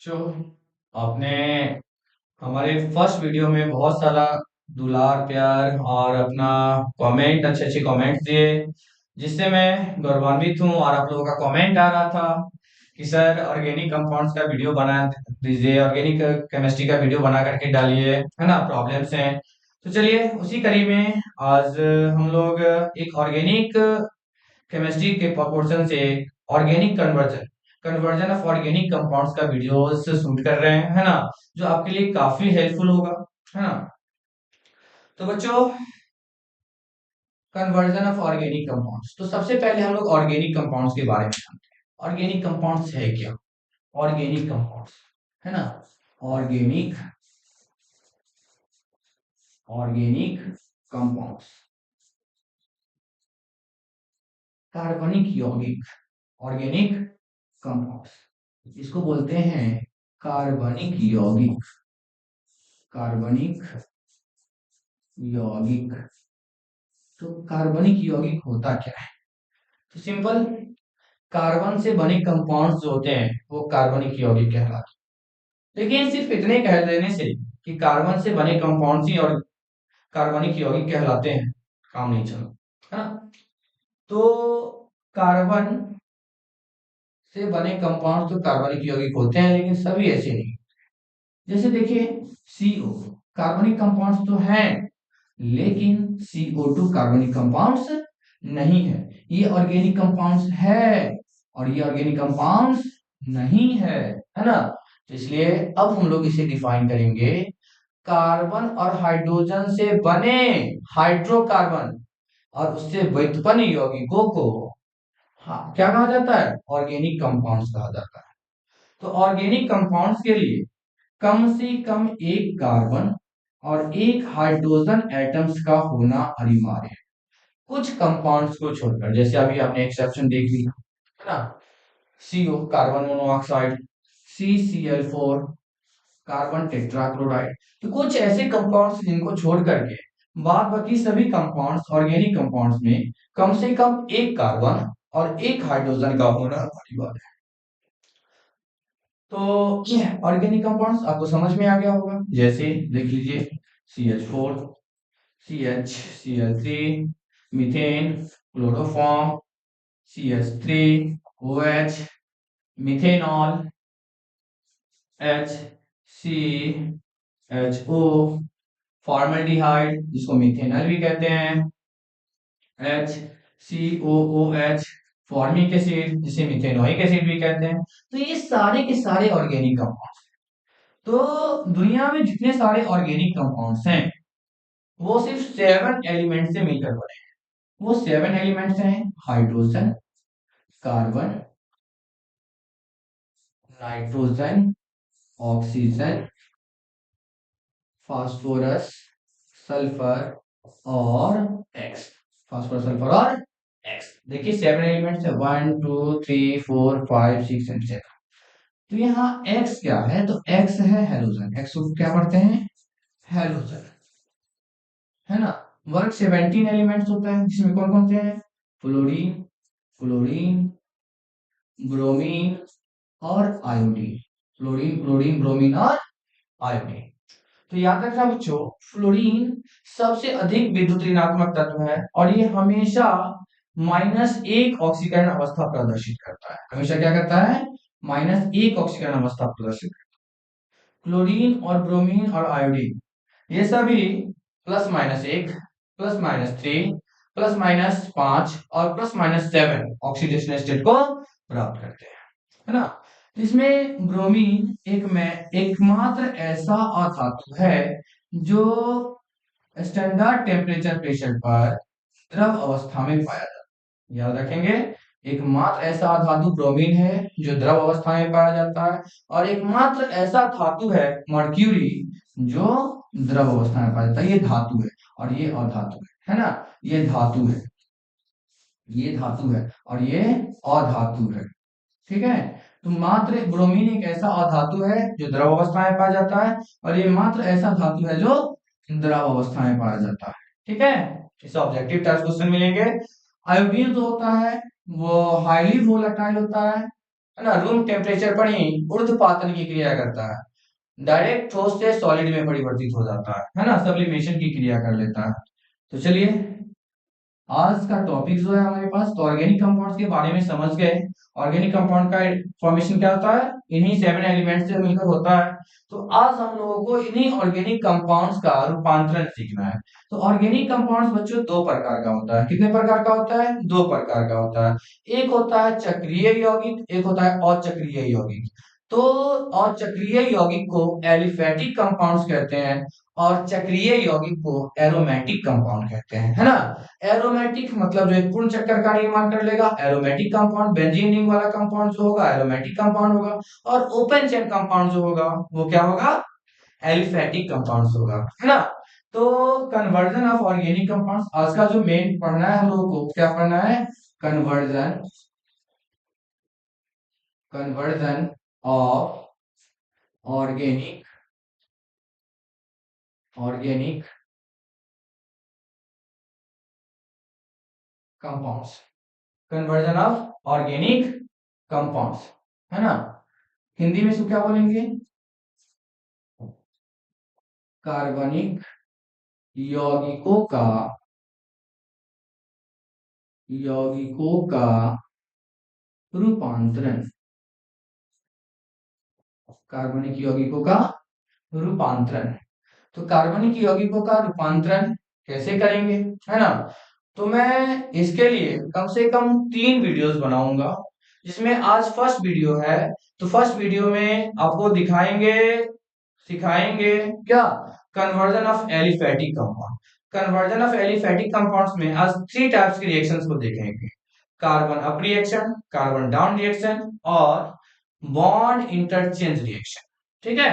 जो आपने हमारे फर्स्ट वीडियो में बहुत सारा दुलार प्यार और अपना कमेंट अच्छे अच्छे कमेंट्स दिए, जिससे मैं गौरवान्वित हूँ। और आप लोगों का कमेंट आ रहा था कि सर ऑर्गेनिक कंपाउंड्स का वीडियो बना दीजिए, ऑर्गेनिक केमिस्ट्री का वीडियो बना करके डालिए, है ना, प्रॉब्लम्स हैं। तो चलिए उसी कड़ी में आज हम लोग एक ऑर्गेनिक केमिस्ट्री के प्रोपोर्शन से organic conversion conversion of organic compounds का वीडियोस शूट कर रहे हैं, है ना, जो आपके लिए काफी हेल्पफुल होगा, है ना। तो बच्चों, कन्वर्जन ऑफ ऑर्गेनिक कंपाउंड्स, तो सबसे पहले हम लोग ऑर्गेनिक कंपाउंड्स के बारे में जानते हैं। ऑर्गेनिक कंपाउंड्स है क्या? ऑर्गेनिक कंपाउंड्स, है ना, ऑर्गेनिक ऑर्गेनिक कंपाउंड्स, कार्बनिक यौगिक, ऑर्गेनिक कंपाउंड्स इसको बोलते हैं कार्बनिक यौगिक। कार्बनिक यौगिक, तो कार्बनिक यौगिक होता क्या है? तो सिंपल, कार्बन से बने कंपाउंड्स जो होते हैं वो कार्बनिक यौगिक कहलाते हैं। लेकिन सिर्फ इतने कह देने से कि कार्बन से बने कंपाउंड्स ही और कार्बनिक यौगिक कहलाते हैं, काम नहीं चला, है ना। तो कार्बन से बने कंपाउंड्स तो कार्बनिक यौगिक होते हैं, लेकिन सभी ऐसे नहीं। जैसे देखिए, CO कार्बनिक कंपाउंड्स तो हैं, लेकिन CO2 कार्बनिक कंपाउंड्स नहीं है। ये ऑर्गेनिक कंपाउंड्स है और ये ऑर्गेनिक कंपाउंड्स नहीं है ना। तो इसलिए अब हम लोग इसे डिफाइन करेंगे, कार्बन और हाइड्रोजन से बने हाइड्रोकार्बन और उससे व्युत्पन्न यौगिकों को हाँ, क्या कहा जाता है? ऑर्गेनिक कंपाउंड्स कहा जाता है। तो ऑर्गेनिक कंपाउंड्स के लिए कम से कम एक कार्बन और एक हाइड्रोजन एटम्स का होना अनिवार्य है, कुछ कंपाउंड्स को छोड़कर। जैसे अभी आपने एक्सेप्शन देख लिया, है ना, CO carbon monoxide, CCl4 carbon tetrachloride. तो कुछ ऐसे कंपाउंड्स जिनको छोड़ करके बाद बाकी सभी कंपाउंड्स, ऑर्गेनिक कंपाउंड्स में कम से कम एक कार्बन और एक हाइड्रोजन का होना अनिवार्य है। तो ये ऑर्गेनिक कंपाउंड्स आपको समझ में आ गया होगा। जैसे देख लीजिए, CH4, CH, Cl3, methane, chloroform, CH3, OH, methanol, HCHO, formaldehyde जिसको मिथेनॉल भी कहते हैं, HCOOH, फॉर्मिक एसिड जिसे मिथेनोइक एसिड भी कहते हैं। तो ये सारे के सारे ऑर्गेनिक कंपाउंड्स। तो दुनिया में जितने सारे ऑर्गेनिक कंपाउंड्स हैं वो सिर्फ 7 एलिमेंट से मिलकर बने हैं। वो 7 एलिमेंट्स हैं: hydrogen, carbon, nitrogen, oxygen, phosphorus, sulphur और एक्स। फास्फोरस, सल्फर और एक्स। देखिए 7 एलिमेंट्स है, 1 2 3 4 5 6 एंड 7। तो यहाँ एक्स क्या है? तो एक्स है हेलोजन। एक्स को क्या पढ़ते हैं? हेलोजन, है ना। वर्ग 17 एलिमेंट्स होता है, जिसमें कौन कौन से हैं? फ्लोरीन, क्लोरीन, ब्रोमीन और आयोडीन। फ्लोरीन, क्लोरीन, ब्रोमीन और आयोडीन। तो याद रखना बच्चों, फ्लोरीन सबसे अधिक विद्युत ऋणात्मक तत्व है और ये हमेशा -1 ऑक्सीकरण अवस्था प्रदर्शित करता है। हमेशा क्या करता है? -1 ऑक्सीकरण अवस्था प्रदर्शित करता है। क्लोरीन और ब्रोमीन और आयोडीन ये सभी +-1, +-3, +-5 और +-7 ऑक्सीडेशन स्टेट को प्राप्त करते हैं, है ना। इसमें ब्रोमीन एकमात्र ऐसा अधातु है जो स्टैंडर्ड टेम्परेचर प्रेशर पर द्रव अवस्था में पाया जाता है। याद रखेंगे, एकमात्र ऐसा धातु ब्रोमीन है जो द्रव अवस्था में पाया जाता है, और एकमात्र ऐसा धातु है मर्क्यूरी जो द्रव अवस्था में पाया जाता है। ये धातु है और ये अधातु है ना। ये धातु है, ये धातु है और ये अधातु है, ठीक है। तो मात्र ब्रोमीन एक ऐसा अधातु है जो द्रव अवस्था में पाया जाता है, और ये मात्र ऐसा धातु है जो द्रव अवस्था में पाया जाता है, ठीक है। इसे ऑब्जेक्टिव टाइप क्वेश्चन मिलेंगे। आयोडीन जो होता है वो हाईली वोलेटाइल होता है, है ना, रूम टेम्परेचर पर ही ऊर्ध्वपातन की क्रिया करता है, डायरेक्ट ठोस से सॉलिड में परिवर्तित हो जाता है ना, सब्लिमेशन की क्रिया कर लेता है। तो चलिए, आज का टॉपिक जो है हमारे पास, तो ऑर्गेनिक कंपाउंड्स के बारे में समझ गए। ऑर्गेनिक कंपाउंड का फॉर्मेशन क्या होता है, इन्हीं 7 एलिमेंट्स से मिलकर होता है। तो आज हम लोगों को इन्हीं ऑर्गेनिक कंपाउंड्स का रूपांतरण सीखना है। तो ऑर्गेनिक कंपाउंड्स बच्चों दो प्रकार का होता है। कितने प्रकार का होता है, दो प्रकार का होता है। एक होता है चक्रीय यौगिक, एक होता है अचक्रीय यौगिक। तो अचक्रीय यौगिक को एलिफेटिक कंपाउंड्स कहते हैं, और चक्रीय यौगिक को एरोमेटिक कंपाउंड कहते हैं, है ना। एरोमेटिक मतलब जो एक पूर्ण चक्कर का निर्माण कर लेगा, एरोमेटिक कंपाउंड। बेंजीन रिंग वाला कंपाउंड जो होगा एरोमेटिक कंपाउंड होगा, और ओपन चेन कंपाउंड जो होगा वो क्या होगा, एलिफेटिक कंपाउंड होगा, है ना। तो कन्वर्जन ऑफ ऑर्गेनिक कंपाउंड्स आज का जो मेन पढ़ना है हम लोगों को, क्या पढ़ना है, conversion, conversion of organic, organic compounds, conversion of organic compounds, है ना। हिंदी में इसको क्या बोलेंगे, कार्बनिक यौगिकों का, यौगिकों का रूपांतरण, कार्बनिक यौगिकों का रूपांतरण। तो कार्बनिक यौगिकों का रूपांतरण कैसे करेंगे, है ना। तो मैं इसके लिए कम से कम 3 वीडियोस बनाऊंगा, जिसमें आज फर्स्ट वीडियो है। तो फर्स्ट वीडियो में आपको दिखाएंगे, सिखाएंगे क्या, conversion of aliphatic compound. Conversion of aliphatic compounds में आज 3 टाइप्स के रिएक्शंस को देखेंगे, carbon up reaction, carbon down reaction, और बॉन्ड इंटरचेंज रिएक्शन, ठीक है।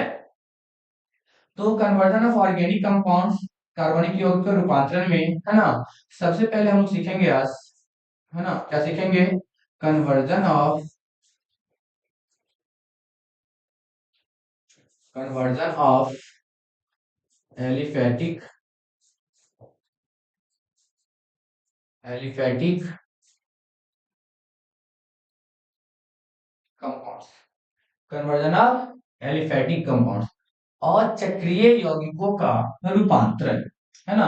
तो कन्वर्जन ऑफ ऑर्गेनिक कंपाउंड्स, कार्बनिक यौगिक के रूपांतरण में, है ना, सबसे पहले हम लोग सीखेंगे आज, है ना, क्या सीखेंगे, conversion of, conversion of aliphatic, aliphatic compounds, conversion of aliphatic compounds, और चक्रीय यौगिकों का रूपांतरण, है ना।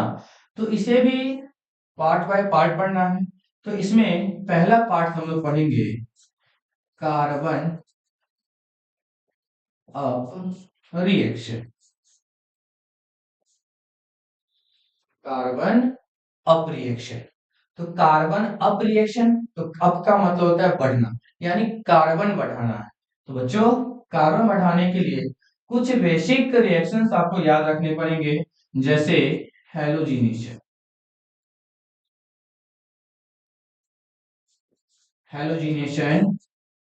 तो इसे भी पार्ट बाय पार्ट पढ़ना है। तो इसमें पहला पार्ट हम लोग पढ़ेंगे, carbon up reaction, carbon up reaction. तो कार्बन अप रिएक्शन, तो अप का मतलब होता है बढ़ना, यानी कार्बन बढ़ाना है। तो बच्चों, कार्बन बढ़ाने के लिए कुछ बेसिक रिएक्शंस आपको याद रखने पड़ेंगे, जैसे हेलोजिनेशन, हेलोजिनेशन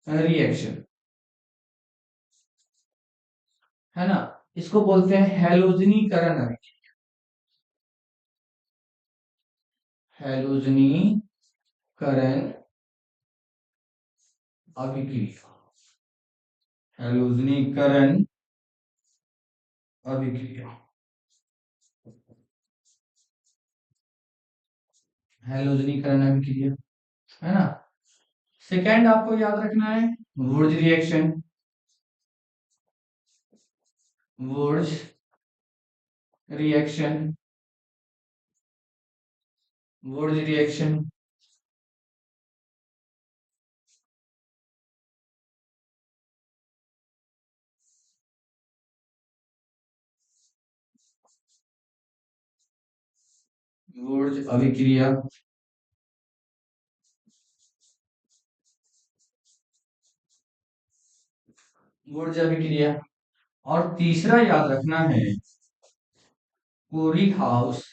रिएक्शन, है ना। इसको बोलते हैं हेलोजनीकरण अभिक्रिया, हेलोजनीकरण अभिक्रिया, हेलोजनीकरण अभिक्रिया, हेलोजनीकरण अभिक्रिया, है ना। सेकेंड आपको याद रखना है वुर्ज रिएक्शन, वुर्ज रिएक्शन, वुर्ज रिएक्शन, वुर्ज अभिक्रिया, वुर्ज अभिक्रिया। और तीसरा याद रखना है कोरी हाउस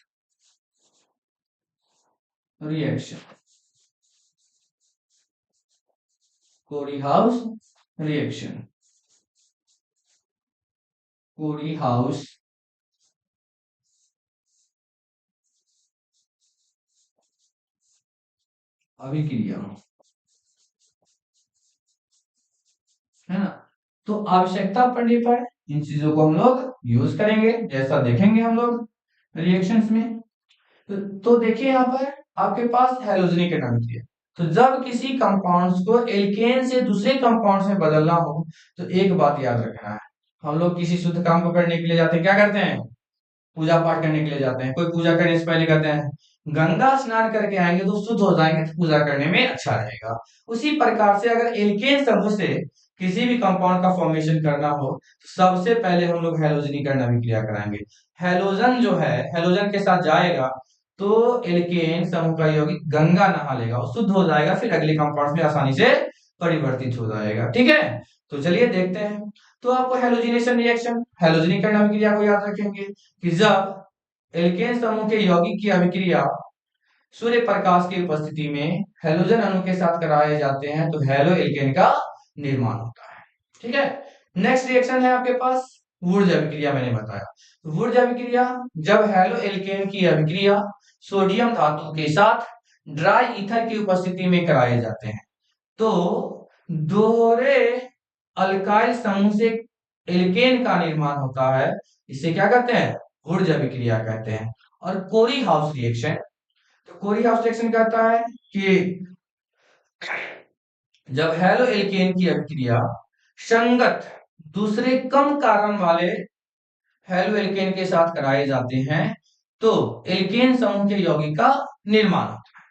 रिएक्शन, कोरी हाउस रिएक्शन, कोरी हाउस अभिक्रिया, है ना। तो आवश्यकता पड़ने पर इन चीजों को हम लोग यूज करेंगे, जैसा देखेंगे हम लोग रिएक्शंस में। तो देखिए यहाँ पर आपके पास हेलोजनीकरण अभिक्रिया, तो जब किसी कंपाउंड्स को एल्केन से दूसरे कंपाउंड्स में बदलना हो तो एक बात याद रखना है, हम लोग किसी शुद्ध काम को करने के लिए जाते हैं, क्या करते हैं, पूजा पाठ करने के लिए जाते हैं। कोई पूजा करने से पहले कहते हैं गंगा स्नान करके आएंगे तो शुद्ध हो जाएंगे, तो पूजा करने में अच्छा रहेगा। उसी प्रकार से अगर एल्केन समूह से किसी भी कंपाउंड का फॉर्मेशन करना हो तो सबसे पहले हम लोग हैलोजनीकरण अभिक्रिया कराएंगे। हैलोजन जो है, हैलोजन के साथ जाएगा तो एल्केन समूह का यौगिक गंगा नहा लेगा, वो शुद्ध हो जाएगा, फिर अगले कंपाउंड में आसानी से परिवर्तित हो जाएगा। ठीक है, तो चलिए देखते हैं। तो आपको हैलोजिनेशन रिएक्शन, हैलोजनीकरण अभिक्रिया को याद रखेंगे कि जब एल्केन समूह के यौगिक की अभिक्रिया सूर्य प्रकाश की उपस्थिति में हैलोजन अणु के साथ कराए जाते हैं तो हैलो एल्केन का निर्माण होता है। ठीक है, नेक्स्ट रिएक्शन है आपके पास वुर्ज अभिक्रिया, मैंने बताया। वुर्ज अभिक्रिया, जब हैलो एल्केन की अभिक्रिया सोडियम धातु के साथ ड्राई ईथर की उपस्थिति में कराए जाते हैं तो दोहरे अल्काइल समूह से एल्केन का निर्माण होता है, इसे क्या कहते हैं, वुर्ज अभिक्रिया कहते हैं। और कोरी हाउस रिएक्शन, तो कोरी हाउस रिएक्शन कहता है कि जब हैलो एल्केन की अभिक्रिया संगत दूसरे कम कार्बन वाले हैलो एल्केन के साथ कराए जाते हैं तो एल्केन समूह के यौगिक का निर्माण होता है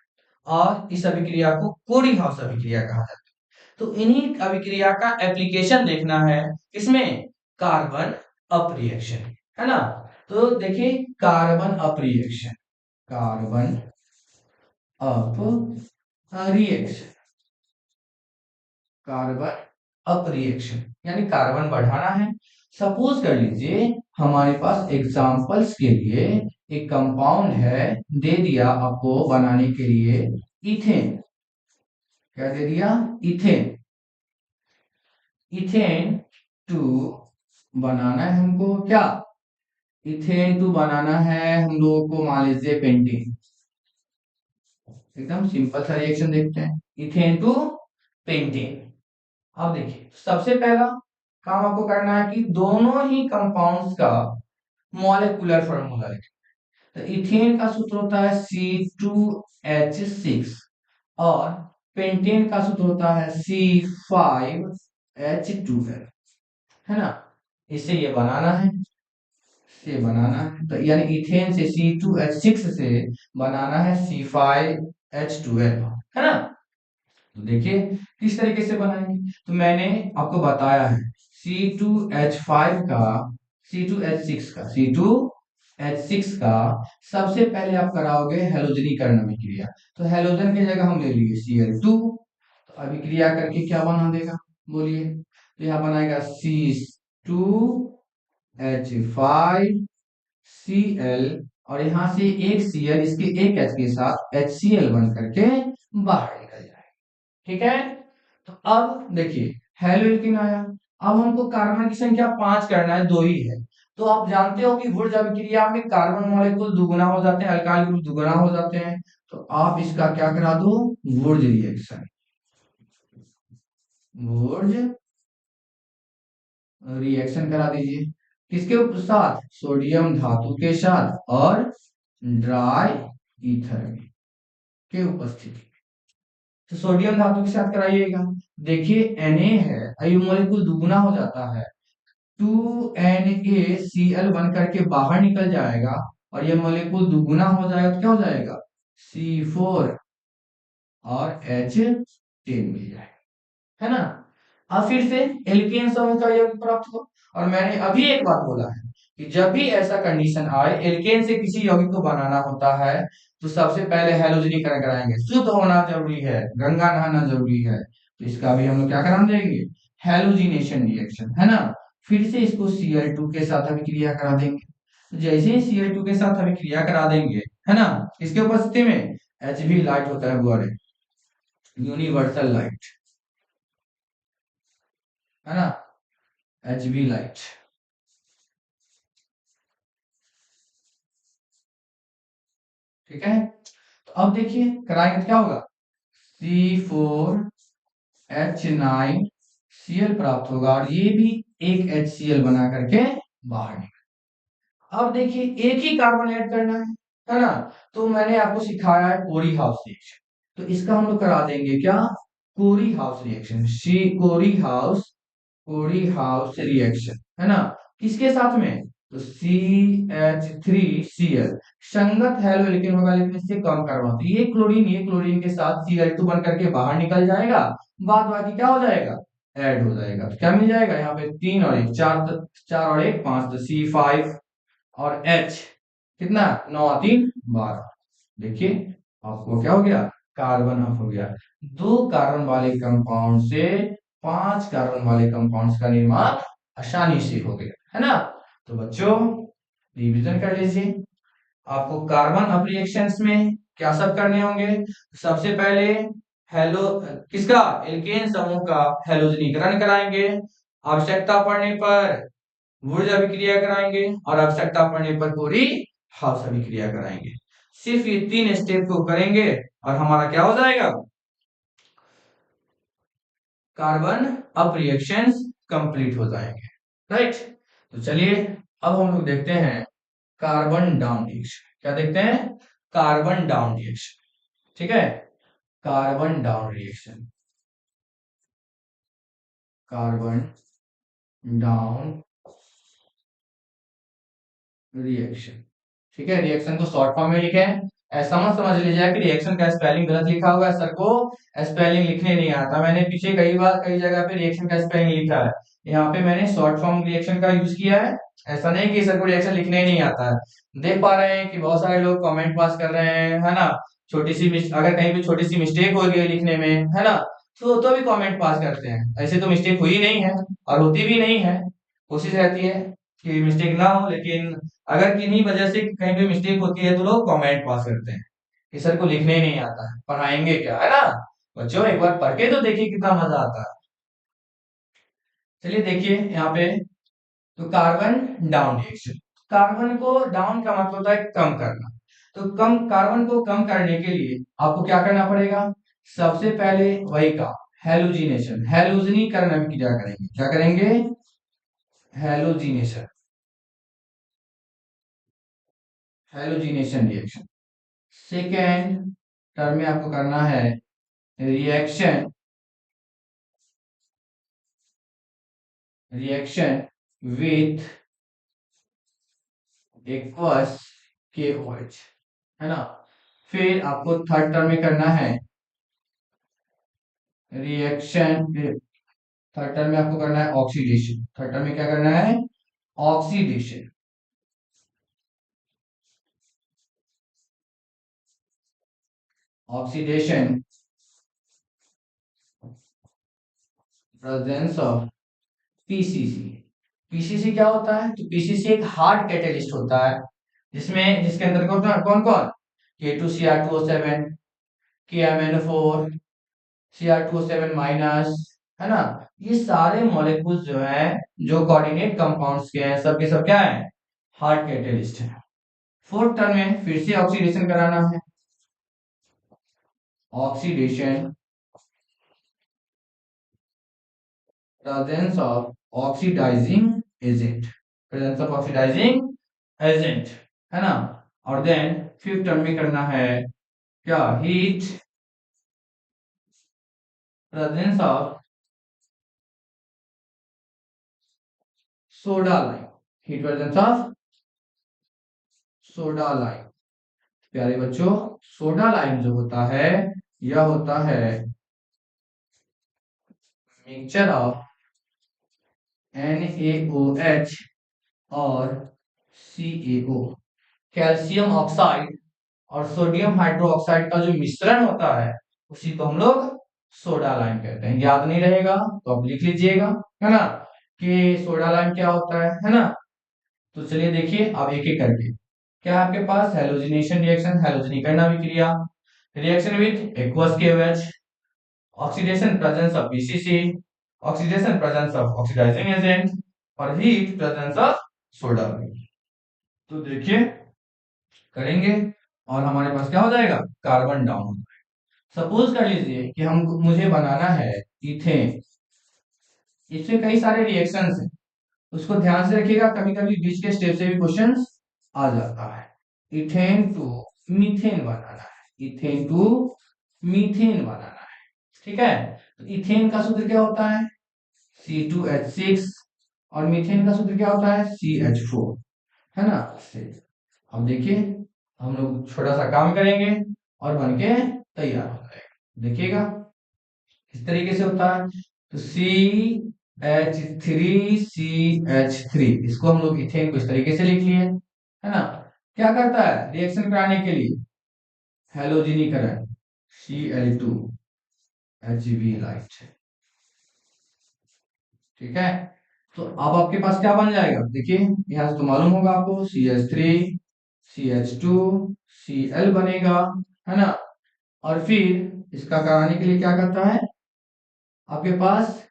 और इस अभिक्रिया को कोरी हाउस अभिक्रिया कहा जाता है। तो इन्हीं अभिक्रिया का एप्लीकेशन देखना है, इसमें कार्बन अप रिएक्शन, है ना। तो देखिए carbon up reaction, carbon up reaction, carbon up reaction यानी कार्बन बढ़ाना है। सपोज कर लीजिए हमारे पास एग्जांपल्स के लिए एक कंपाउंड है, दे दिया आपको बनाने के लिए इथेन, क्या दे दिया, इथेन। इथेन टू बनाना है हमको, क्या, इथेन टू बनाना है हम लोगों को, मान लीजिए पेंटीन। एकदम सिंपल सा रिएक्शन देखते हैं, इथेन टू पेंटीन। अब देखिए सबसे पहला काम आपको करना है कि दोनों ही कंपाउंड्स का मॉलिक्यूलर फॉर्मूला लिखें। तो इथेन का सूत्र होता है C2H6 और पेंटेन का सूत्र होता है C5H12, है ना। इसे ये बनाना है, से बनाना है, तो यानी इथेन से C2H6 से बनाना है C5H12, है ना। तो देखिए किस तरीके से बनाएंगे, तो मैंने आपको बताया है C2H5 का, C2H6 का, C2H6 का सबसे पहले आप कराओगे हैलोजनीकरण अभिक्रिया। तो हैलोजन की जगह हम ले लिए Cl2, तो अभिक्रिया करके क्या बना देगा, बोलिए। तो यहाँ बनाएगा C2H5Cl और यहाँ से एक Cl इसके एक H के साथ HCl बन करके बाहर निकल जाएगा। ठीक है, तो अब देखिए हेलोजन आया, अब हमको कार्बन की संख्या 5 करना है, 2 ही है। तो आप जानते हो कि वुर्ज अभिक्रिया में कार्बन मॉलिक्यूल दुगुना हो जाते हैं, अल्काइल ग्रुप दुगुना हो जाते हैं, तो आप इसका क्या करा दो, वुर्ज रिएक्शन, वुर्ज रिएक्शन करा दीजिए। किसके साथ, सोडियम धातु के साथ और ड्राई ईथर के उपस्थिति। तो सोडियम धातु के साथ कराइएगा, देखिए Na है, आयु मॉलिक्यूल दुगुना हो जाता है, 2NaCl बन करके बाहर निकल जाएगा और ये मॉलिक्यूल दुगुना हो जाएगा तो क्या हो जाएगा, C4 और H10 मिल जाएगा, है ना। अब फिर से एल्केन समूह का यौगिक प्राप्त हो। और मैंने अभी एक बात बोला है कि जब भी ऐसा कंडीशन आए एल्केन से किसी यौगिक को बनाना होता है तो सबसे पहले हैलोजनीकरण कराएंगे, शुद्ध होना जरूरी है, गंगा नहाना जरूरी है, तो इसका भी हम लोग क्या करा देंगे, हैलोजिनेशन रिएक्शन, है ना। फिर से इसको Cl2 के साथ अभिक्रिया करा देंगे, तो जैसे ही Cl2 के साथ अभिक्रिया करा देंगे, है ना, इसके उपस्थिति में Hb लाइट होता है, बुआरे यूनिवर्सल लाइट, है ना, Hb लाइट। ठीक है, तो अब देखिए कराएंगे तो क्या होगा, C4H9Cl प्राप्त होगा और ये भी एक HCl बना करके बाहर निकल। अब देखिए एक ही कार्बन ऐड करना है ना, तो मैंने आपको सिखाया है कोरी हाउस रिएक्शन। तो इसका हम लोग करा देंगे क्या, कोरी हाउस रिएक्शन, सी कोरी हाउस रिएक्शन, है ना। किसके साथ में, तो CH3Cl संगत हैलो लेकिन होगा, लेकिन इससे कम कार्बन, तो ये क्लोरीन के साथ Cl2 बन करके बाहर निकल जाएगा, बाद बाकी क्या हो जाएगा, ऐड हो जाएगा। तो क्या मिल जाएगा यहाँ पे, 3 और 1 4, 4 और 1 5, तो C5 और H कितना, 9 और 3 12। देखिए आपको क्या हो गया, कार्बन अप हो गया। 2 कार्बन वाले कंपाउंड से 5 कार्बन वाले कंपाउंड्स का निर्माण आसानी से हो गया, है ना। तो बच्चों रिवीजन कर लीजिए, आपको कार्बन अप रिएक्शंस में क्या सब करने होंगे। सबसे पहले हेलो किसका, एल्केन समूह का हैलोजनीकरण कराएंगे, आवश्यकता पड़ने पर वुर्ज अभिक्रिया कराएंगे, और आवश्यकता पड़ने पर पूरी हाउस अभिक्रिया कराएंगे। सिर्फ ये 3 स्टेप को करेंगे और हमारा क्या हो जाएगा, कार्बन अप रिएक्शंस कंप्लीट हो जाएंगे, राइट। तो चलिए अब हम लोग देखते हैं कार्बन डाउन रिएक्शन। क्या देखते हैं, कार्बन डाउन रिएक्शन, ठीक है। Carbon down reaction, carbon down reaction, ठीक है। रिएक्शन को शॉर्ट फॉर्म में लिखे, ऐसा मत समझ लीजिए कि रिएक्शन का स्पेलिंग गलत लिखा हुआ है, सर को स्पेलिंग लिखने नहीं आता। मैंने पीछे कई बार कई जगह पे रिएक्शन का स्पेलिंग लिखा है, यहाँ पे मैंने शॉर्ट फॉर्म रिएक्शन का यूज किया है। ऐसा नहीं कि सर को रिएक्शन लिखने ही नहीं आता है। देख पा रहे हैं कि बहुत सारे लोग कमेंट पास कर रहे हैं, है ना। छोटी सी अगर कहीं पे छोटी सी मिस्टेक हो गई लिखने में, है ना, तो भी कमेंट पास करते हैं। ऐसे तो मिस्टेक हुई नहीं है और होती भी नहीं है, कोशिश रहती है कि मिस्टेक ना हो, लेकिन अगर किन्हीं वजह से कहीं पे मिस्टेक होती है तो लोग कमेंट पास करते हैं कि सर को लिखने ही नहीं आता है, पढ़ाएंगे क्या, है ना। बच्चों एक बार पढ़ के तो देखिए कितना मजा आता है। चलिए देखिए यहाँ पे, तो कार्बन डाउन रिएक्शन, कार्बन को डाउन का मतलब होता है कम करना। तो कम कार्बन को कम करने के लिए आपको क्या करना पड़ेगा, सबसे पहले वही का हेलोजिनेशन, हेलोजनीकरण अभिक्रिया करेंगे। क्या करेंगे, halogenation, halogenation reaction. Second term में आपको करना है reaction, reaction with aqueous KOH, है ना। फिर आपको थर्ड टर्म में करना है रिएक्शन, थर्ड टर्म में आपको करना है ऑक्सीडेशन। थर्ड टर्म में क्या करना है, oxidation, oxidation presence of PCC। PCC क्या होता है, तो PCC एक हार्ड कैटेलिस्ट होता है, जिसमें जिसके अंदर कौन कौन, K2Cr2O7, KMnO4, Cr2O7 माइनस, है ना। ये सारे मॉलिक्यूल्स जो हैं, जो कोऑर्डिनेट कंपाउंड्स के हैं, सब के सब क्या है, हार्ड कैटेलिस्ट है। फोर्थ टर्म में फिर से ऑक्सीडेशन कराना है, oxidation presence of oxidising agent, presence of oxidising agent, है ना। और देन फिफ्थ टर्म में करना है क्या, heat presence of soda lime, heat presence of soda lime. प्यारे बच्चों, सोडा लाइम जो होता है, यह होता है मिक्सचर ऑफ NaOH और CaO, कैल्शियम ऑक्साइड और सोडियम हाइड्रोक्साइड का जो मिश्रण होता है, उसी को हम लोग सोडा लाइम कहते हैं। याद नहीं रहेगा तो आप लिख लीजिएगा, है ना, कि सोडा लाइम क्या होता है ना। तो चलिए देखिए अब एक एक करके, क्या आपके पास हेलोजिनेशन रिएक्शन, हेलोजनीकरण अभिक्रिया, reaction with aqueous KOH, oxidation presence of PCC, oxidation presence of oxidising agent, और हीट प्रेजेंस ऑफ सोडा। तो देखिए करेंगे और हमारे पास क्या हो जाएगा, कार्बन डाउन। सपोज कर लीजिए कि हम मुझे बनाना है इथेन, इसमें कई सारे रिएक्शंस हैं, उसको ध्यान से रखिएगा, कभी कभी बीच के स्टेप से भी क्वेश्चंस आ जाता है। इथेन टू मीथेन बनाना है, इथेन टू मीथेन बनाना है। ठीक है, तो इथेन का सूत्र क्या होता है? C2H6। और मीथेन का सूत्र क्या होता है? CH4, है ना। अब देखिए, हम लोग छोटा सा काम करेंगे और बन के तैयार हो जाएगा, देखिएगा इस तरीके से होता है। तो CH3CH3, इसको हम लोग इथेन को इस तरीके से लिख लिए, है ना। क्या करता है रिएक्शन कराने के लिए? हैलोजिनीकरण, Cl2Hb लाइट। ठीक है, तो अब आपके पास क्या बन जाएगा? देखिए यहां से तो मालूम होगा आपको, CH3CH2Cl बनेगा, है ना। और फिर इसका कराने के लिए क्या करता है आपके पास?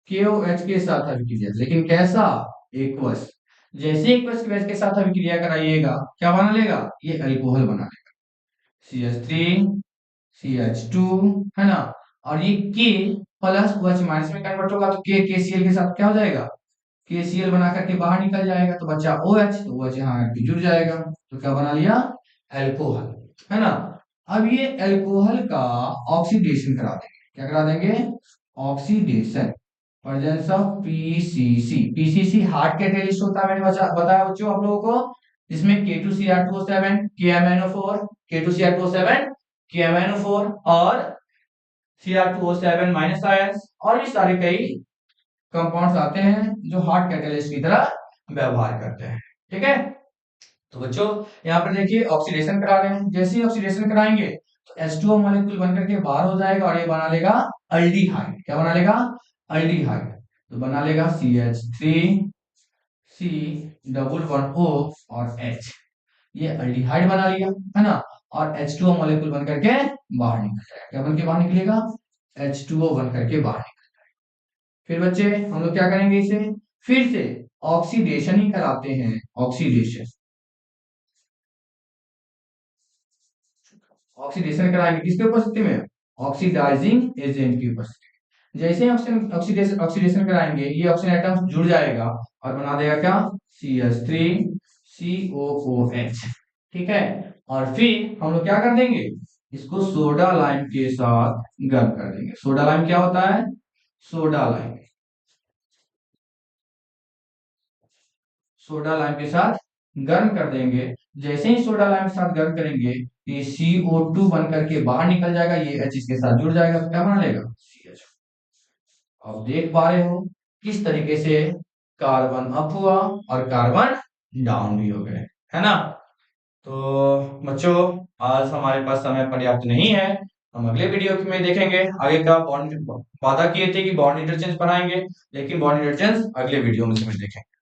KOH के साथ अभिक्रिया, लेकिन कैसा? एक्वस। जैसे एक्वस के साथ अभिक्रिया कराइएगा, क्या बना लेगा? ये अल्कोहल बना लेगा, CH3CH2, है ना। और ये K प्लस OH माइनस में कन्वर्ट होगा, तो KCl के साथ क्या हो जाएगा? KCl बना करके बाहर निकल जाएगा, तो बचा OH, तो OH यहाँ आके जुड़ जाएगा, तो क्या बना लिया? अल्कोहल, है ना। अब ये अल्कोहल का ऑक्सीडेशन करा देंगे, क्या करा देंगे? Oxidation, presence of PCC. PCC hard catalyst होता है, मैंने बताया बच्चों आप लोगों को, जिसमें K2Cr2O7 KMnO4, K2Cr2O7 KMnO4 और Cr2O7 माइनस आयंस, और भी सारे कई कंपाउंड्स आते हैं जो हॉट कैटलिस्ट की तरह व्यवहार करते हैं। ठीक है, तो बच्चों यहाँ पर देखिए ऑक्सीडेशन करा रहे हैं, जैसे ही ऑक्सीडेशन कराएंगे तो H2O मॉलिक्यूल बनकर के बाहर हो जाएगा और ये बना लेगा अल्डिहाइड। क्या बना लेगा? अल्डिहाइड। तो बना लेगा CH3C11O और H, ये अल्डिहाइड बना लिया, है ना। और H2O मॉलिक्यूल बनकर के बाहर निकल जाएगा, क्या बन के बाहर निकलेगा? H2O बनकर के बाहर। फिर बच्चे हम लोग क्या करेंगे? इसे फिर से ऑक्सीडेशन ही कराते हैं, ऑक्सीडेशन। ऑक्सीडेशन कराएंगे किसके उपस्थिति में? ऑक्सीडाइजिंग एजेंट की उपस्थिति में। जैसे ही ऑक्सीडेशन ऑक्सीडेशन कराएंगे, ये ऑक्सीजन एटम जुड़ जाएगा और बना देगा क्या? CH3COOH। ठीक है, और फिर हम लोग क्या कर देंगे? इसको सोडा लाइम के साथ गर्म कर देंगे। सोडा लाइम क्या होता है? सोडा लाइम, सोडा लाइम के साथ गर्म कर देंगे। जैसे ही सोडा लाइम के साथ गर्म करेंगे, ये CO2 बन करके बाहर निकल जाएगा, ये H इसके साथ जुड़ जाएगा, तो क्या बना लेगा? CH। अब देख पा रहे हो किस तरीके से कार्बन अप हुआ और कार्बन डाउन भी हो गए, है ना। तो बच्चों आज हमारे पास समय पर्याप्त नहीं है, हम अगले वीडियो में देखेंगे आगे का बॉन्ड। वादा किए थे कि बॉन्ड इंटरचेंज बनाएंगे, लेकिन बॉन्ड इंटरचेंज अगले वीडियो में देखेंगे।